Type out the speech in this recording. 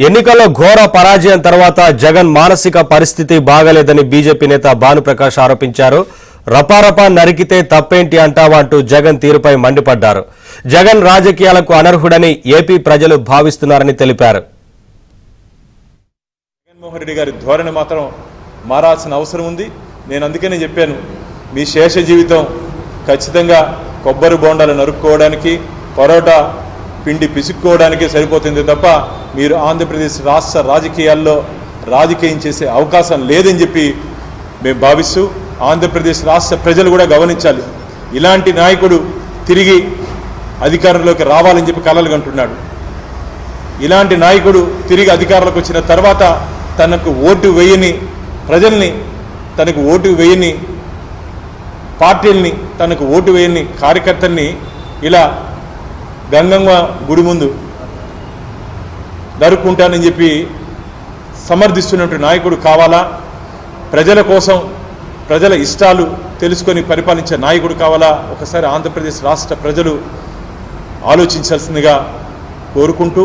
ఎన్నికల్లో ఘోర పరాజయం తర్వాత జగన్ మానసిక పరిస్థితి బాగలేదని బీజేపీ నేత భానుప్రకాష్ ఆరోపించారు. రపారపా నరికితే తప్పేంటి అంటావా అంటూ జగన్ తీరుపై మండిపడ్డారు. జగన్ రాజకీయాలకు అనర్హుడని ఏపీ ప్రజలు భావిస్తున్నారని తెలిపారు. జగన్మోహన్ రెడ్డి గారి ధోరణి మాత్రం మారాల్సిన అవసరం ఉంది. నేను అందుకనే చెప్పాను, మీ శేష జీవితం ఖచ్చితంగా కొబ్బరి బోండాలు నరుక్కోవడానికి, పరోటా పిండి పిసుక్కోవడానికి సరిపోతుంది తప్ప మీరు ఆంధ్రప్రదేశ్ రాష్ట్ర రాజకీయాల్లో రాజకీయం చేసే అవకాశం లేదని చెప్పి మేము భావిస్తూ, ఆంధ్రప్రదేశ్ రాష్ట్ర ప్రజలు కూడా గమనించాలి. ఇలాంటి నాయకుడు తిరిగి అధికారంలోకి రావాలని చెప్పి కలలు కంటున్నాడు. ఇలాంటి నాయకుడు తిరిగి అధికారంలోకి వచ్చిన తర్వాత తనకు ఓటు వేయని ప్రజల్ని, తనకు ఓటు వేయని పార్టీల్ని, తనకు ఓటు వేయని కార్యకర్తల్ని ఇలా గంగమ్మ గుడి ముందు నరుక్కుంటానని చెప్పి సమర్థిస్తున్నట్టు నాయకుడు కావాలా? ప్రజల కోసం ప్రజల ఇష్టాలు తెలుసుకొని పరిపాలించే నాయకుడు కావాలా? ఒకసారి ఆంధ్రప్రదేశ్ రాష్ట్ర ప్రజలు ఆలోచించాల్సిందిగా కోరుకుంటూ